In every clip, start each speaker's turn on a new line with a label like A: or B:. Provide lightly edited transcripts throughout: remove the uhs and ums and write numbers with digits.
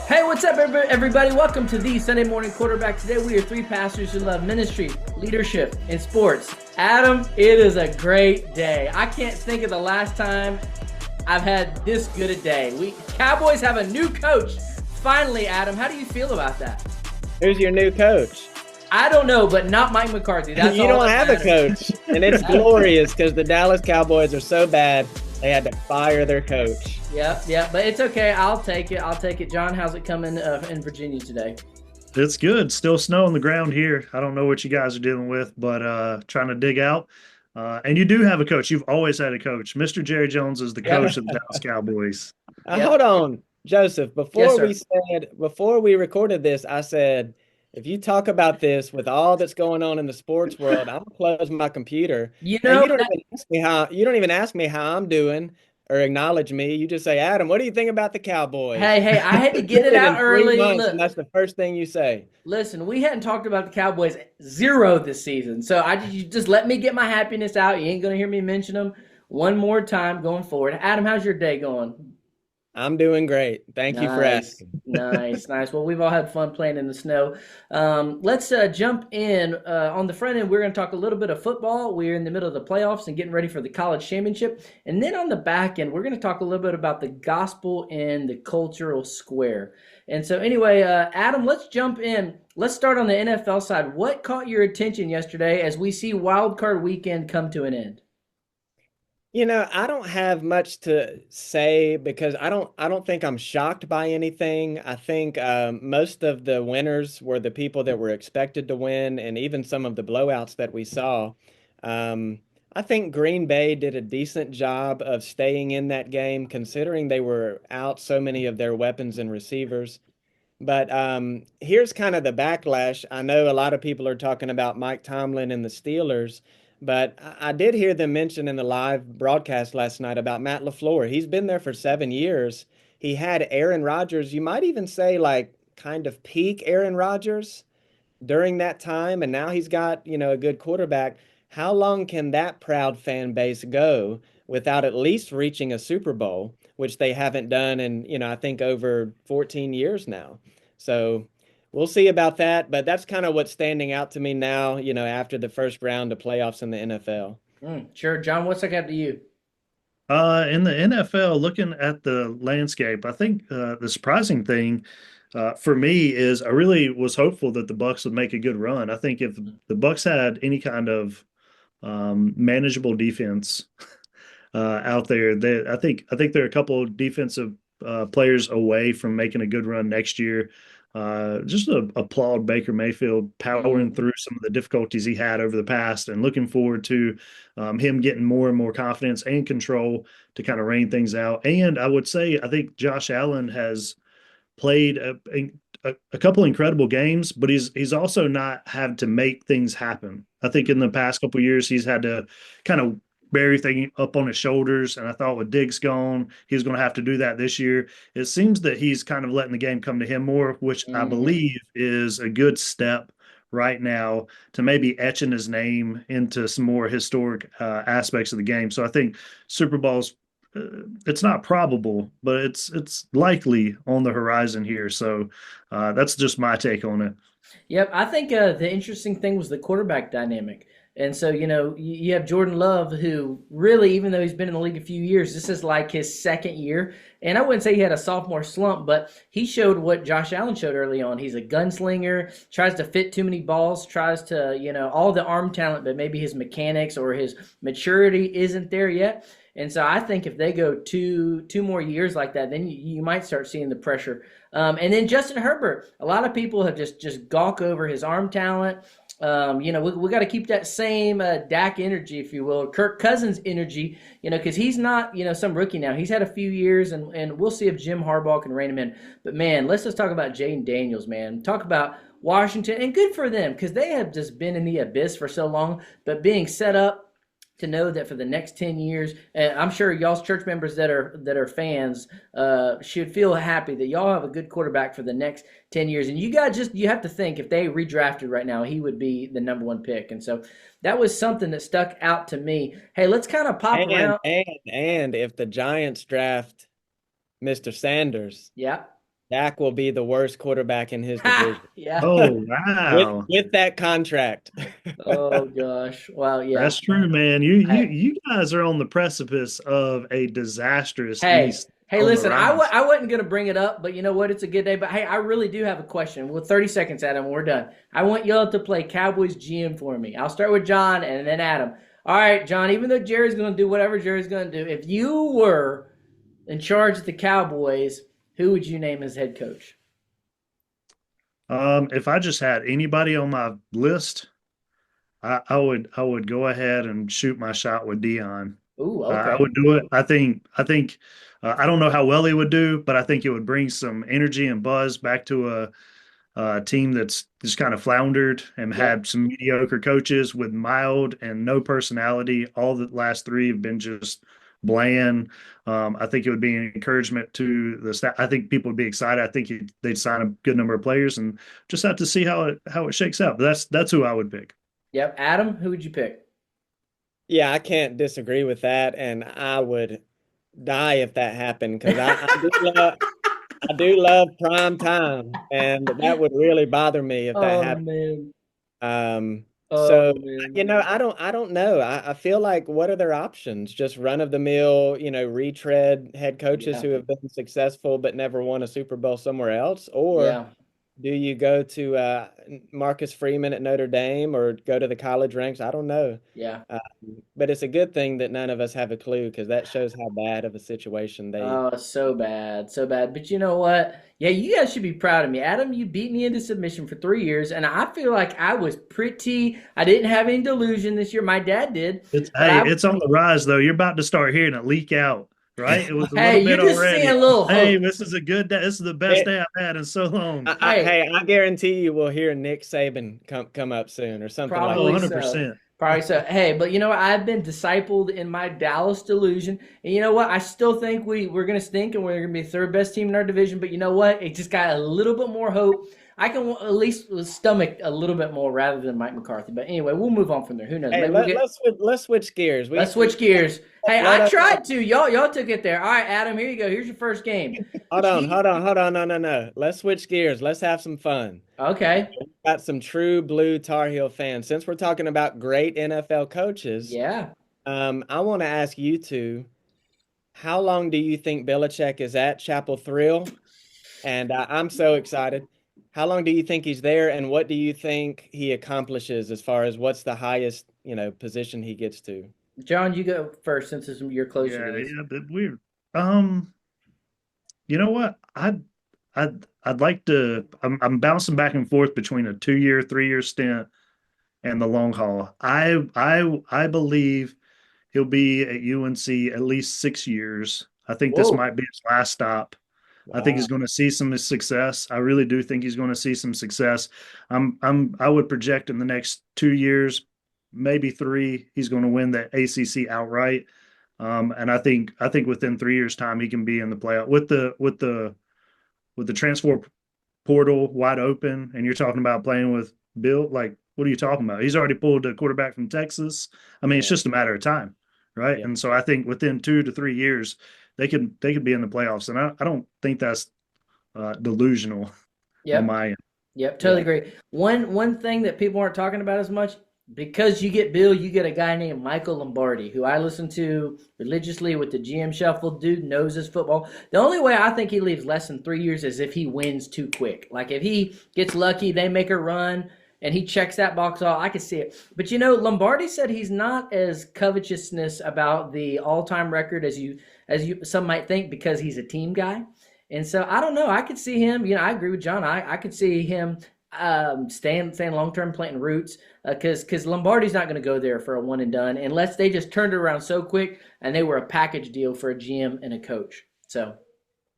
A: Hey, what's up, everybody? Welcome to the Sunday Morning Quarterback. Today, we are three pastors who love ministry, leadership, and sports. Adam, it is a great day. I can't think of the last time I've had this good a day. We Cowboys have a new coach. Finally, Adam, how do you feel about that?
B: Who's your new coach?
A: I don't know, but not Mike McCarthy. That's
B: You
A: all
B: don't
A: that
B: have a
A: matters.
B: coach, and it's glorious because the Dallas Cowboys are so bad they had to fire their coach.
A: Yeah, but it's okay. I'll take it. John, how's it coming in Virginia today?
C: It's good. Still snow on the ground here. I don't know what you guys are dealing with, but trying to dig out. And you do have a coach. You've always had a coach. Mr. Jerry Jones is the
A: Yep.
C: coach of the Dallas Cowboys.
A: Yep.
B: Hold on, Joseph.
A: Yes,
B: Before we recorded this, I said, if you talk about this with all that's going on in the sports world, I'm gonna close my computer.
A: You
B: And
A: know,
B: you don't even ask me how I'm doing or acknowledge me. You just say, Adam, what do you think about the Cowboys?
A: hey, I had to get it
B: Been in
A: out
B: 3
A: early.
B: months,
A: Look,
B: and that's the first thing you say.
A: listen, we hadn't talked about the Cowboys zero this season, so you just let me get my happiness out. You ain't gonna hear me mention them one more time going forward. Adam, how's your day going?
B: I'm doing great. Thank you for
A: Nice,
B: asking.
A: nice. Well, we've all had fun playing in the snow. Let's jump in. On the front end, we're going to talk a little bit of football. We're in the middle of the playoffs and getting ready for the college championship. And then on the back end, we're going to talk a little bit about the gospel and the cultural square. And so, anyway, Adam, let's jump in. Let's start on the NFL side. What caught your attention yesterday as we see Wild Card Weekend come to an end?
B: I don't have much to say because I don't think I'm shocked by anything. I think most of the winners were the people that were expected to win, and even some of the blowouts that we saw. I think Green Bay did a decent job of staying in that game, considering they were out so many of their weapons and receivers. But here's kind of the backlash. I know a lot of people are talking about Mike Tomlin and the Steelers, but I did hear them mention in the live broadcast last night about Matt LaFleur. He's been there for 7 years. He had Aaron Rodgers, you might even say like kind of peak Aaron Rodgers during that time, and now he's got, a good quarterback. How long can that proud fan base go without at least reaching a Super Bowl, which they haven't done in, I think over 14 years now. So we'll see about that, but that's kind of what's standing out to me now, after the first round of playoffs in the NFL.
A: Sure, John, what's that got to you?
C: In the NFL, looking at the landscape, I think the surprising thing for me is I really was hopeful that the Bucks would make a good run. I think if the Bucks had any kind of manageable defense out there, I think they're a couple of defensive players away from making a good run next year. Just applaud Baker Mayfield powering
A: Mhm.
C: through some of the difficulties he had over the past, and looking forward to him getting more and more confidence and control to kind of rein things out. And I would say I think Josh Allen has played a couple incredible games, but he's also not had to make things happen. I think in the past couple of years he's had to kind of bear everything up on his shoulders, and I thought with Diggs gone, he's going to have to do that this year. It seems that he's kind of letting the game come to him more, which I
A: Mhm.
C: believe is a good step right now to maybe etching his name into some more historic aspects of the game. So I think Super Bowl's it's not probable, but it's likely on the horizon here. So that's just my take on it.
A: Yep, I think the interesting thing was the quarterback dynamic. And so, you have Jordan Love, who really, even though he's been in the league a few years, this is like his second year. And I wouldn't say he had a sophomore slump, but he showed what Josh Allen showed early on. He's a gunslinger, tries to fit too many balls, tries to, all the arm talent, but maybe his mechanics or his maturity isn't there yet. And so I think if they go two more years like that, then you might start seeing the pressure. And then Justin Herbert, a lot of people have just gawk over his arm talent. We got to keep that same Dak energy, if you will, or Kirk Cousins energy, because he's not, some rookie now. He's had a few years, and we'll see if Jim Harbaugh can rein him in. But man, let's just talk about Jaden Daniels, man. Talk about Washington, and good for them because they have just been in the abyss for so long, but being set up to know that for the next 10 years, and I'm sure y'all's church members that are fans should feel happy that y'all have a good quarterback for the next 10 years. And you have to think if they redrafted right now, he would be the number one pick. And so that was something that stuck out to me. Hey, let's kind of pop
B: And
A: around.
B: and and if the Giants draft Mr. Sanders,
A: Yeah.
B: Dak will be the worst quarterback in his
A: Ha!
B: division
A: Yeah.
C: Oh,
B: with
C: wow.
B: that contract.
A: Oh gosh. Well, yeah.
C: That's true, man. You you
A: I,
C: you guys are on the precipice of a disastrous
A: hey,
C: East
A: hey,
C: on the
A: listen,
C: rise.
A: I wasn't gonna bring it up, but you know what? It's a good day. But hey, I really do have a question. Well, 30 seconds, Adam, we're done. I want y'all to play Cowboys GM for me. I'll start with John and then Adam. All right, John. Even though Jerry's gonna do whatever Jerry's gonna do, if you were in charge of the Cowboys, who would you name as head coach?
C: If I just had anybody on my list, I would go ahead and shoot my shot with Dion.
A: Ooh,
C: I
A: okay.
C: would do it. I think I don't know how well he would do, but I think it would bring some energy and buzz back to a team that's just kind of floundered and
A: Yep.
C: had some mediocre coaches with mild and no personality. All the last three have been just bland. I think it would be an encouragement to the staff. I think people would be excited. I think they'd sign a good number of players and just have to see how it shakes out. But that's who I would pick.
A: Yep. Adam, who would you pick?
B: Yeah, I can't disagree with that, and I would die if that happened because I do love prime time, and that would really bother me if that
A: Oh
B: happened.
A: man.
B: So
A: Oh man.
B: I don't know. I feel like what are their options? Just run of the mill, retread head coaches
A: Yeah.
B: who have been successful but never won a Super Bowl somewhere else, or
A: Yeah.
B: do you go to Marcus Freeman at Notre Dame or go to the college ranks? I don't know.
A: Yeah.
B: Uh, but it's a good thing that none of us have a clue because that shows how bad of a situation they.
A: Oh, so bad, so bad. But you know what? Yeah, you guys should be proud of me. Adam, you beat me into submission for 3 years, and I feel like I was pretty. I didn't have any delusion this year. My dad did,
C: It's
A: but
C: hey, it's on the rise though. You're about to start hearing it leak out, right? It was a
A: hey,
C: little bit
A: you're just seeing a
C: already.
A: little
C: Hey,
A: hope.
C: this is a good day. This is the best day I've had in so long.
A: Hey,
B: Hey, I guarantee you we'll hear Nick Saban come up soon or something like
C: Oh,
A: probably
B: that.
A: so.
C: 100%.
A: Probably so. Hey, but you know what? I've been discipled in my Dallas delusion. And you know what? I still think we're gonna stink and we're gonna be the third best team in our division. But you know what? It just got a little bit more hope. I can at least stomach a little bit more rather than Mike McCarthy. But anyway, we'll move on from there. Who knows?
B: Hey,
A: Maybe we'll get
B: let's switch gears.
A: let's switch gears. Hey,
B: Let
A: I
B: us
A: tried to. Y'all took it there. All right, Adam, here you go. Here's your first game. Chief.
B: hold on. No. Let's switch gears. Let's have some fun.
A: Okay.
B: Got some true blue Tar Heel fans. Since we're talking about great NFL coaches,
A: Yeah.
B: I want to ask you two, how long do you think Belichick is at Chapel Thrill? And I'm so excited. How long do you think he's there, and what do you think he accomplishes as far as what's the highest, position he gets to?
A: John, you go first since you're closer to
C: Yeah,
A: this.
C: yeah, but weird. Um, you know what? I'd like to. I'm bouncing back and forth between a 2 year, 3 year stint and the long haul. I believe he'll be at UNC at least 6 years. I think this
A: Whoa.
C: might be his last stop. I think he's
B: Wow.
C: going to see some success. I really do think he's going to see some success. I would project in the next 2 years, maybe three, he's going to win the ACC outright. And I think within 3 years' time he can be in the playoff with the transfer portal wide open. And you're talking about playing with Bill. Like, what are you talking about? He's already pulled a quarterback from Texas. I mean, it's
B: Yeah.
C: just a matter of time, right?
B: Yeah.
C: And so I think within 2 to 3 years they could be in the playoffs. And I don't think that's delusional on
A: Yep.
C: my end.
A: Yep, totally
B: Yeah.
A: agree. One thing that people aren't talking about as much, because you get Bill, you get a guy named Michael Lombardi, who I listen to religiously with the GM Shuffle. Dude knows his football. The only way I think he leaves less than 3 years is if he wins too quick. Like if he gets lucky, they make a run and he checks that box off. I can see it. But you know, Lombardi said he's not as covetousness about the all-time record as you some might think because he's a team guy. And so I don't know. I could see him. You know, I agree with John. I could see him staying long term, planting roots because Lombardi's not going to go there for a one and done unless they just turned it around so quick and they were a package deal for a GM and a coach. So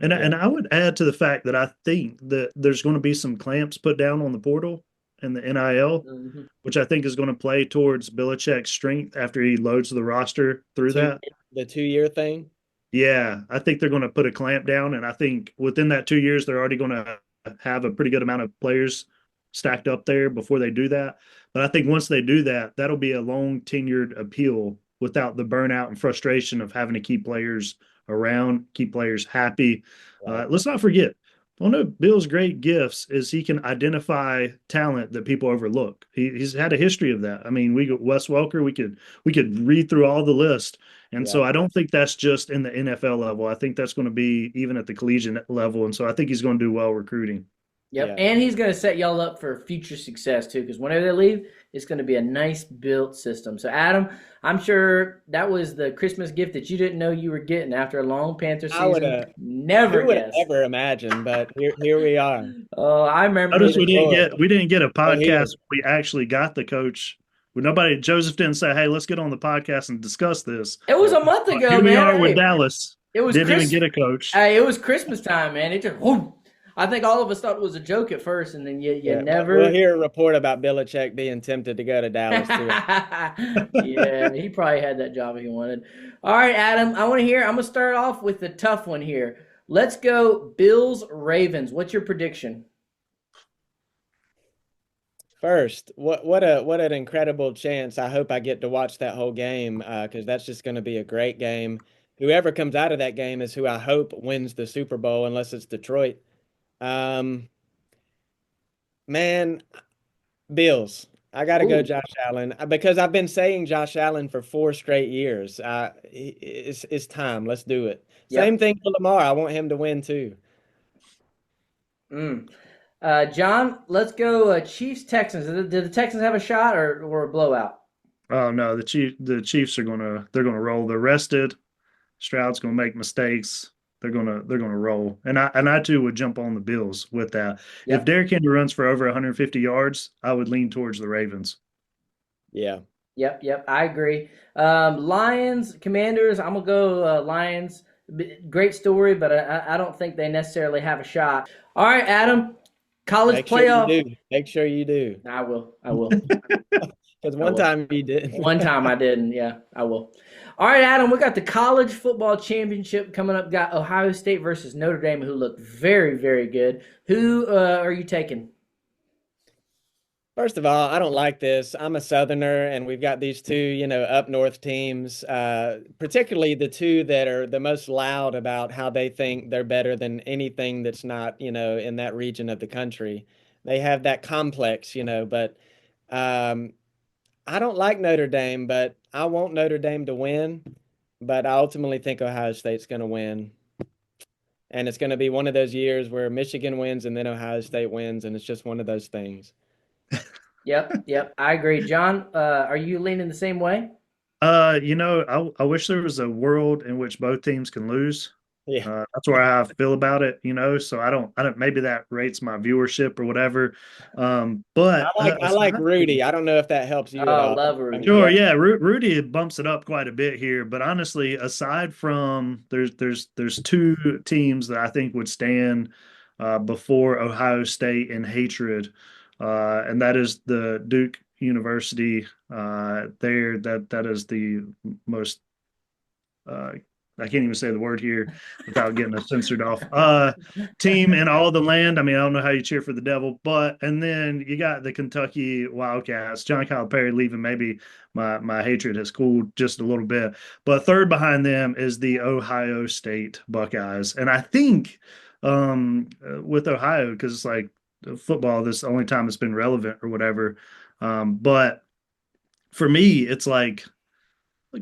C: And
B: Yeah.
C: and I would add to the fact that I think that there's going to be some clamps put down on the portal and the NIL,
A: mhm.
C: which I think is going to play towards Belichick's strength after he loads the roster through
B: Two
C: that.
B: the 2 year thing.
C: Yeah, I think they're going to put a clamp down, and I think within that 2 years, they're already going to have a pretty good amount of players stacked up there before they do that. But I think once they do that, that'll be a long tenured appeal without the burnout and frustration of having to keep players around, keep players happy.
B: Right.
C: Let's not forget, one of Bill's great gifts is he can identify talent that people overlook. He's had a history of that. I mean, we got Wes Welker. We could read through all the list, and
B: Yeah.
C: so I don't think that's just in the NFL level. I think that's going to be even at the collegiate level, and so I think he's going to do well recruiting.
A: Yep,
B: Yeah.
A: and he's going to set y'all up for future success too, because whenever they leave, it's going to be a nice built system. So, Adam, I'm sure that was the Christmas gift that you didn't know you were getting after a long Panther
B: I would
A: season.
B: have,
A: Never
B: who would have
A: guessed.
B: ever imagined, but here we are.
A: Oh, I remember
C: Notice
A: the
C: we didn't get a
B: We're here.
C: podcast. We actually got the coach. Nobody Joseph didn't say, "Hey, let's get on the podcast and discuss this."
A: It was a month
C: But
A: ago,
C: here we
A: man.
C: are with
A: Hey,
C: Dallas.
A: it was
C: Didn't even
A: Chris.
C: get a coach.
A: Hey, it was Christmas time, man. It just. Whoop. I think all of us thought it was a joke at first, and then you
B: Yeah, we'll
A: never.
B: hear a report about Belichick being tempted to go to Dallas too.
A: Yeah, he probably had that job if he wanted. All right, Adam, I want to hear. I'm gonna start off with the tough one here. Let's go Bills Ravens. What's your prediction?
B: First, what an incredible chance. I hope I get to watch that whole game because that's just going to be a great game. Whoever comes out of that game is who I hope wins the Super Bowl, unless it's Detroit. Um, man, Bills. I got to go
A: Ooh,
B: Josh Allen because I've been saying Josh Allen for 4 straight years. It's time. Let's do it. Same
A: yep.
B: thing for Lamar. I want him to win too.
A: Mm. John, let's go Chiefs Texans. Did the Texans have a shot or a blowout?
C: Oh no, the Chiefs they're gonna roll. They're rested. Stroud's gonna make mistakes. They're gonna roll. And I too would jump on the Bills with that. If
A: Yep.
C: Derrick Henry runs for over 150 yards, I would lean towards the Ravens.
B: Yeah.
A: Yep. I agree. Lions, Commanders. I'm gonna go Lions. Great story, but I don't think they necessarily have a shot. All right, Adam. College
B: Make sure you
A: playoff.
B: do. Make sure you do.
A: I will. I will.
B: Because
A: I
B: one
A: will.
B: time you did.
A: One time I didn't. Yeah, I will. All right, Adam. We got the college football championship coming up. Got Ohio State versus Notre Dame, who look very, very good. Who are you taking?
B: First of all, I don't like this. I'm a Southerner, and we've got these two, up north teams, particularly the two that are the most loud about how they think they're better than anything that's not, in that region of the country. They have that complex, but um, I don't like Notre Dame, but I want Notre Dame to win. But I ultimately think Ohio State's going to win. And it's going to be one of those years where Michigan wins and then Ohio State wins, and it's just one of those things.
A: Yep. I agree. John, are you leaning the same way?
C: I wish there was a world in which both teams can lose.
B: Yeah.
C: That's where I feel about it. So I don't, maybe that rates my viewership or whatever. But
B: I like Rudy. I don't know if that helps you at
A: Oh,
B: all.
A: love Rudy.
C: sure,
A: Yep.
C: yeah, Rudy bumps it up quite a bit here. But honestly, aside from there's two teams that I think would stand before Ohio State in hatred, and that is the Duke University. There, that is the most uh, I can't even say the word here without getting us censored off. Team in all the land. I mean, I don't know how you cheer for the devil, but and then you got the Kentucky Wildcats. John Calipari leaving. Maybe my hatred has cooled just a little bit. But third behind them is the Ohio State Buckeyes, and I think with Ohio because it's like football. This is the only time it's been relevant or whatever. But for me, it's like,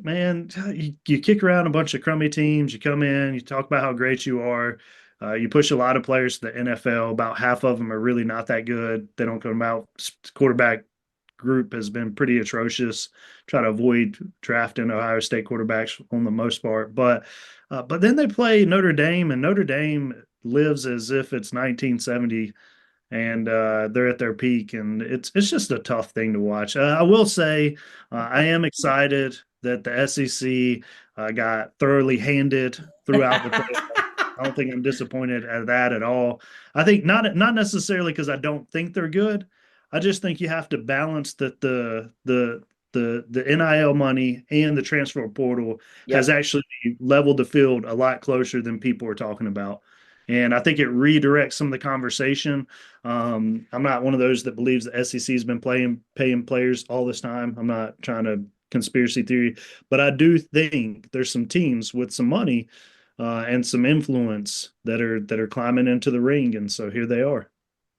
C: man, you kick around a bunch of crummy teams. You come in, you talk about how great you are. You push a lot of players to the NFL. About half of them are really not that good. They don't come out. Quarterback group has been pretty atrocious. Try to avoid drafting Ohio State quarterbacks on the most part. But then they play Notre Dame, and Notre Dame lives as if it's 1970 and they're at their peak, and it's just a tough thing to watch. I will say, I am excited that the SEC got thoroughly handed throughout the playoffs. I don't think I'm disappointed at that at all. I think not necessarily because I don't think they're good. I just think you have to balance that the NIL money and the transfer portal has
A: Yep.
C: actually leveled the field a lot closer than people are talking about. And I think it redirects some of the conversation. I'm not one of those that believes the SEC has been paying players all this time. I'm not trying to conspiracy theory, but I do think there's some teams with some money and some influence that are climbing into the ring, and so here they are.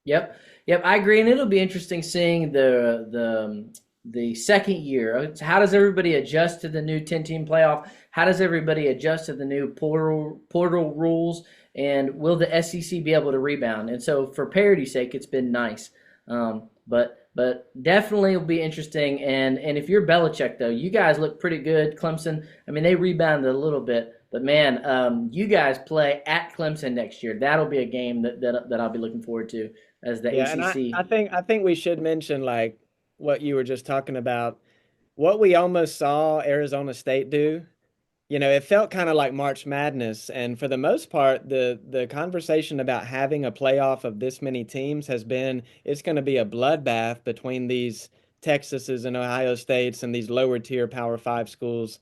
A: Yep, yep, I agree, and it'll be interesting seeing the second year. How does everybody adjust to the new 10-team playoff? How does everybody adjust to the new portal rules? And will the SEC be able to rebound? And so, for parity's sake, it's been nice, but definitely will be interesting. And if you're Belichick, though, you guys look pretty good. Clemson, I mean, they rebounded a little bit. But man, you guys play at Clemson next year. That'll be a game that I'll be looking forward to as the
B: Yeah, and
A: ACC.
B: I think we should mention like what you were just talking about, what we almost saw Arizona State do. It felt kind of like March Madness, and for the most part, the conversation about having a playoff of this many teams has been it's going to be a bloodbath between these Texases and Ohio States and these lower tier Power Five schools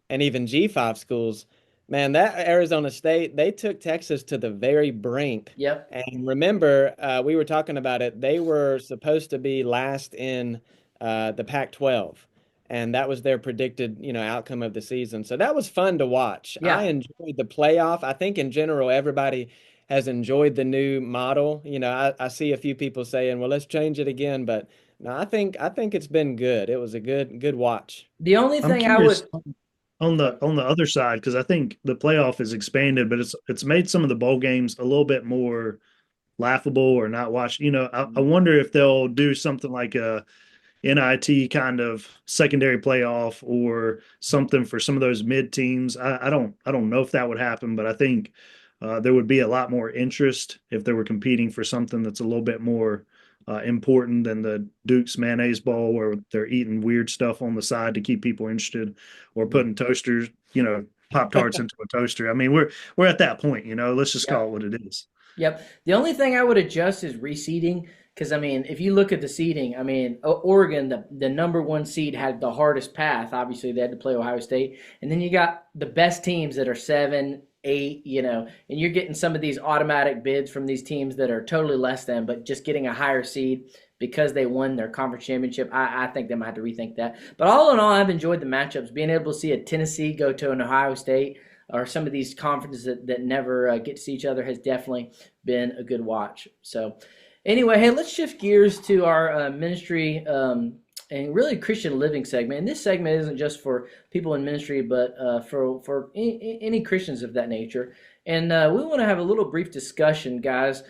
B: and even G5 schools. Man, that Arizona State, they took Texas to the very brink.
A: Yep.
B: And remember, we were talking about it. They were supposed to be last in the Pac-12, and that was their predicted, outcome of the season. So that was fun to watch. I
A: Yeah.
B: enjoyed the playoff. I think in general, everybody has enjoyed the new model. I see a few people saying, "Well, let's change it again," but no, I think it's been good. It was a good watch.
A: The only
C: I'm
A: thing I
C: curious
A: would
C: on
A: go.
C: the other side because I think the playoff is expanded, but it's made some of the bowl games a little bit more laughable or not watched. I wonder if they'll do something like a NIT kind of secondary playoff or something for some of those mid teams. I don't know if that would happen, but I think there would be a lot more interest if they were competing for something that's a little bit more important than the Duke's mayonnaise bowl where they're eating weird stuff on the side to keep people interested or putting toasters, Pop Tarts into a toaster. I mean, we're at that point, let's just call
A: Yep.
C: it what it is.
A: Yep. The only thing I would adjust is reseeding because I mean, if you look at the seeding, I mean, Oregon, the number one seed had the hardest path. Obviously, they had to play Ohio State, and then you got the best teams that are 7, 8, and you're getting some of these automatic bids from these teams that are totally less than, but just getting a higher seed because they won their conference championship. I think they might have to rethink that. But all in all, I've enjoyed the matchups. Being able to see a Tennessee go to an Ohio State or some of these conferences that never get to see each other has definitely been a good watch. So, anyway, hey, let's shift gears to our ministry and really Christian living segment. And this segment isn't just for people in ministry, but for any Christians of that nature. And we want to have a little brief discussion, guys.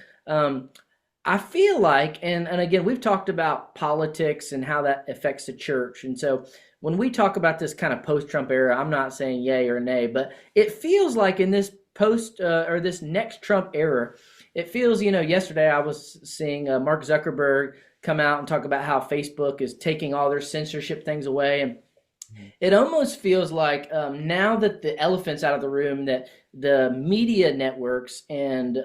A: I feel like, and again, we've talked about politics and how that affects the church. And so when we talk about this kind of post-Trump era, I'm not saying yay or nay, but it feels like in this post or this next Trump era, it feels, yesterday I was seeing Mark Zuckerberg come out and talk about how Facebook is taking all their censorship things away. And it almost feels like now that the elephant's out of the room, that the media networks and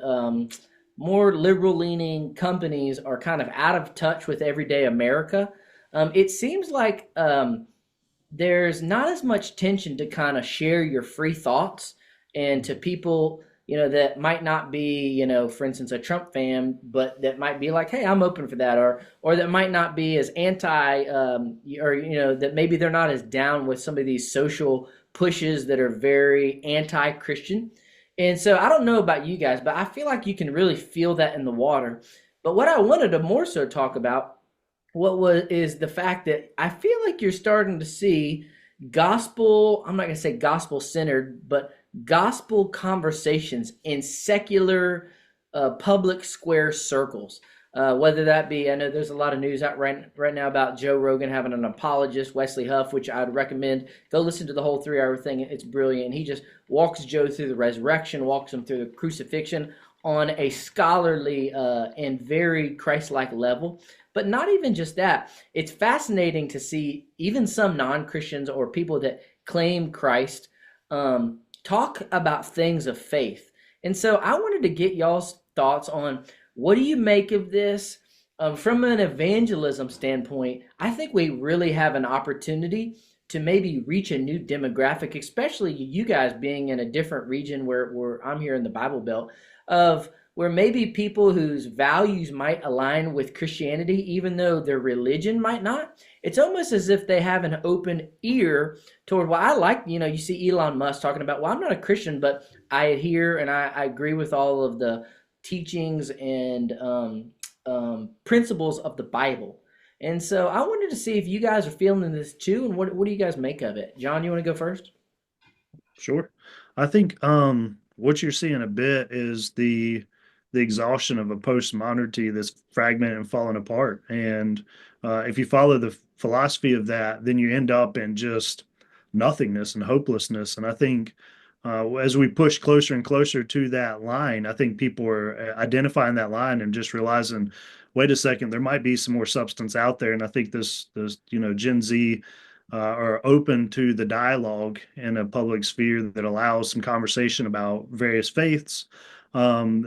A: more liberal leaning companies are kind of out of touch with everyday America. It seems like there's not as much tension to kind of share your free thoughts and to people that might not be for instance a Trump fan, but that might be like, hey, I'm open for that, or that might not be as anti or that maybe they're not as down with some of these social pushes that are very anti-Christian. And so I don't know about you guys, but I feel like you can really feel that in the water. But what I wanted to more so talk about is the fact that I feel like you're starting to see gospel, I'm not going to say gospel centered, but gospel conversations in secular public square circles. Whether that be, I know there's a lot of news out right now about Joe Rogan having an apologist, Wesley Huff, which I'd recommend. Go listen to the whole 3 hour thing. It's brilliant. He just walks Joe through the resurrection, walks him through the crucifixion on a scholarly and very Christ-like level. But not even just that. It's fascinating to see even some non-Christians or people that claim Christ talk about things of faith. And so I wanted to get y'all's thoughts on what do you make of this? From an evangelism standpoint, I think we really have an opportunity to maybe reach a new demographic, especially you guys being in a different region where I'm here in the Bible Belt, of where maybe people whose values might align with Christianity, even though their religion might not, it's almost as if they have an open ear toward, well, I like, you see Elon Musk talking about, well, I'm not a Christian, but I adhere and I agree with all of the teachings and principles of the Bible. And so I wanted to see if you guys are feeling this too, and what do you guys make of it? John, you want to go first?
C: Sure. I think what you're seeing a bit is the exhaustion of a postmodernity that's fragmented and falling apart. And if you follow the philosophy of that, then you end up in just nothingness and hopelessness. And I think as we push closer and closer to that line, I think people are identifying that line and just realizing, wait a second, there might be some more substance out there. And I think this Gen Z are open to the dialogue in a public sphere that allows some conversation about various faiths.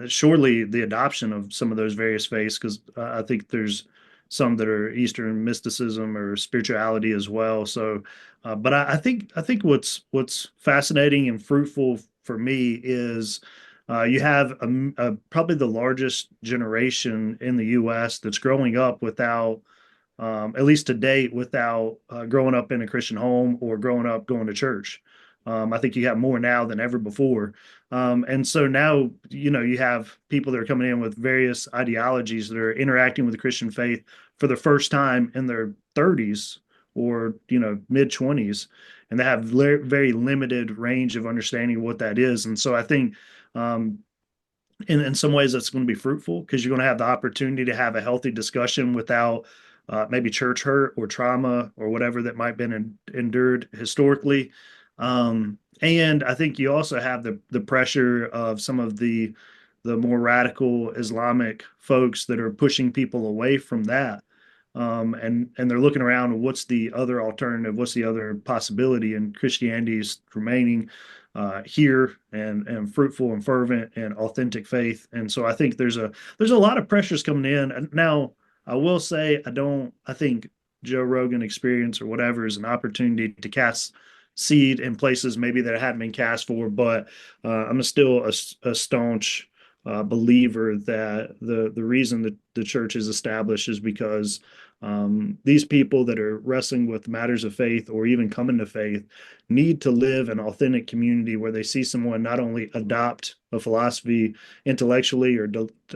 C: Surely the adoption of some of those various faiths, because I think there's some that are Eastern mysticism or spirituality as well. So, but I think what's fascinating and fruitful for me is you have probably the largest generation in the U.S. that's growing up without at least to date, without growing up in a Christian home or growing up going to church. I think you have more now than ever before. And so now, you have people that are coming in with various ideologies that are interacting with the Christian faith for the first time in their 30s or, mid 20s. And they have very limited range of understanding of what that is. And so I think um, in some ways that's going to be fruitful because you're going to have the opportunity to have a healthy discussion without maybe church hurt or trauma or whatever that might have been endured historically. And I think you also have the pressure of some of the more radical Islamic folks that are pushing people away from that. And they're looking around, what's the other alternative? What's the other possibility? And Christianity's remaining here and fruitful and fervent and authentic faith. And so I think there's a lot of pressures coming in. And now I will say I think Joe Rogan experience or whatever is an opportunity to cast seed in places maybe that hadn't been cast for. But I'm still a staunch believer that the reason that the church is established is because these people that are wrestling with matters of faith or even coming to faith need to live an authentic community where they see someone not only adopt a philosophy intellectually or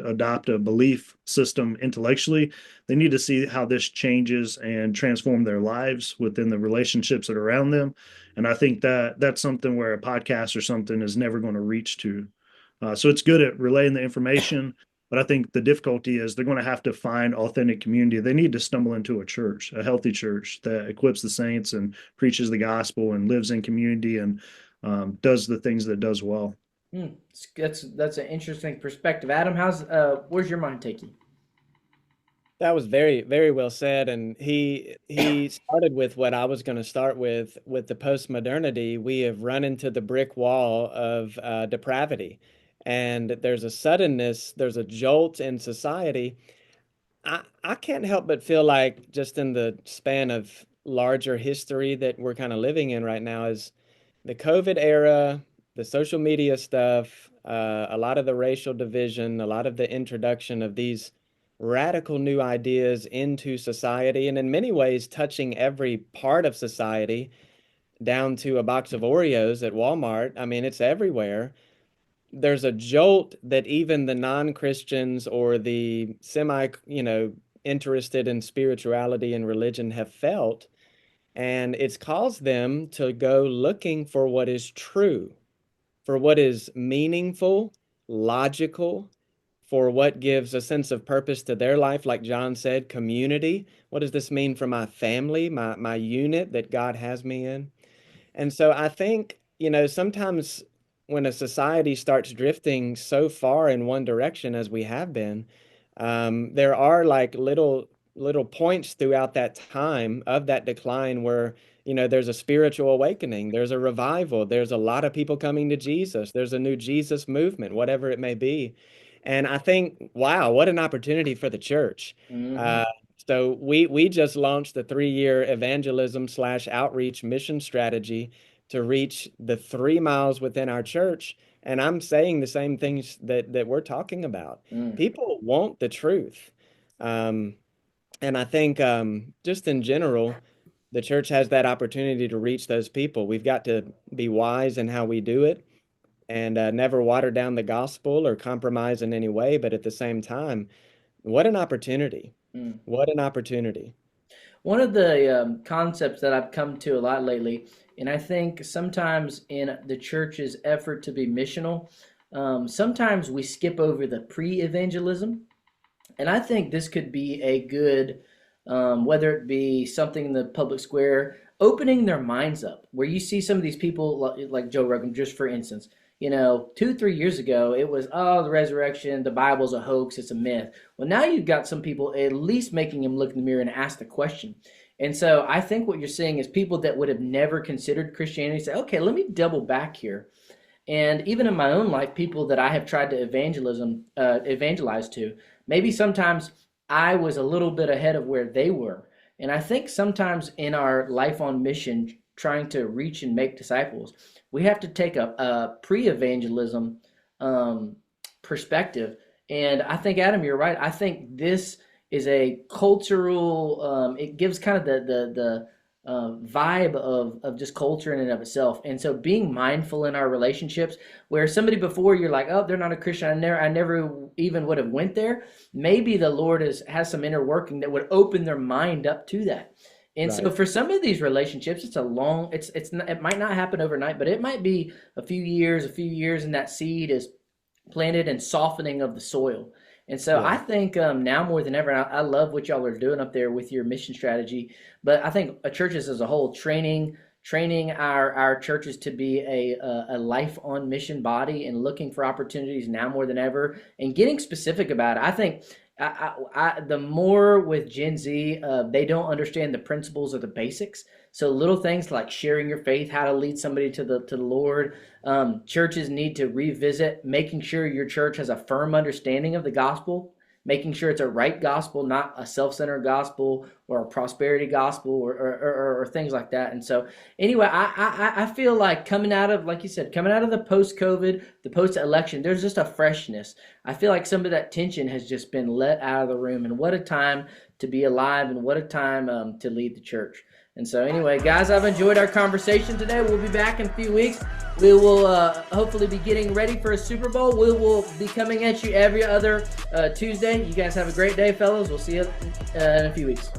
C: adopt a belief system intellectually, they need to see how this changes and transform their lives within the relationships that are around them. And I think that that's something where a podcast or something is never going to reach to. So it's good at relaying the information, but I think the difficulty is they're going to have to find authentic community. They need to stumble into a church, a healthy church that equips the saints and preaches the gospel and lives in community and does the things that it does well.
A: Hmm. That's an interesting perspective. Adam, where's your mind take you?
B: That was very, very well said. And he started with what I was going to start with the postmodernity. We have run into the brick wall of depravity, and there's a suddenness, there's a jolt in society. I can't help but feel like just in the span of larger history that we're kind of living in right now is the COVID era, the social media stuff, a lot of the racial division, a lot of the introduction of these radical new ideas into society, and in many ways touching every part of society down to a box of Oreos at Walmart. I mean, it's everywhere. There's a jolt that even the non-Christians or the semi, interested in spirituality and religion have felt, and it's caused them to go looking for what is true, for what is meaningful, logical, for what gives a sense of purpose to their life. Like John said, community. What does this mean for my family, my unit that God has me in? And so I think, sometimes when a society starts drifting so far in one direction as we have been, there are like little points throughout that time of that decline where, there's a spiritual awakening, there's a revival, there's a lot of people coming to Jesus, there's a new Jesus movement, whatever it may be. And I think, wow, what an opportunity for the church.
A: Mm-hmm.
B: Uh, so we just launched a 3-year evangelism / outreach mission strategy to reach the 3 miles within our church And I'm saying the same things that we're talking about.
A: Mm,
B: People want the truth. Um, and I think just in general, the church has that opportunity to reach those people. We've got to be wise in how we do it and never water down the gospel or compromise in any way. But at the same time, what an opportunity.
A: mm.
B: What an opportunity.
A: One of the concepts that I've come to a lot lately, and I think sometimes in the church's effort to be missional, sometimes we skip over the pre-evangelism. And I think this could be a good, whether it be something in the public square, opening their minds up, where you see some of these people like Joe Rogan, just for instance. 2, 3 years ago, it was, oh, the resurrection, the Bible's a hoax, it's a myth. Well, now you've got some people at least making him look in the mirror and ask the question. And so I think what you're seeing is people that would have never considered Christianity say, okay, let me double back here. And even in my own life, people that I have tried to evangelize to, maybe sometimes I was a little bit ahead of where they were. And I think sometimes in our life on mission, trying to reach and make disciples, we have to take a pre-evangelism perspective. And I think, Adam, you're right. I think this is a cultural, it gives kind of the vibe of just culture in and of itself. And so being mindful in our relationships, where somebody before you're like, oh, they're not a Christian, I never even would have went there. Maybe the Lord has some inner working that would open their mind up to that. And so
B: Right.
A: for some of these relationships, it's not, it might not happen overnight, but it might be a few years, and that seed is planted and softening of the soil. And so I
B: Yeah.
A: think now more than ever, I love what y'all are doing up there with your mission strategy. But I think churches as a whole, training our churches to be a life on mission body and looking for opportunities now more than ever and getting specific about it. I think the more with Gen Z, they don't understand the principles or the basics. So little things like sharing your faith, how to lead somebody to the Lord. Churches need to revisit making sure your church has a firm understanding of the gospel, making sure it's a right gospel, not a self-centered gospel or a prosperity gospel or things like that. And so anyway, I feel like coming out of, like you said, coming out of the post-COVID, the post-election, there's just a freshness. I feel like some of that tension has just been let out of the room. And what a time to be alive, and what a time to lead the church. And so anyway, guys, I've enjoyed our conversation today. We'll be back in a few weeks. We will hopefully be getting ready for a Super Bowl. We will be coming at you every other Tuesday. You guys have a great day, fellas. We'll see you in a few weeks.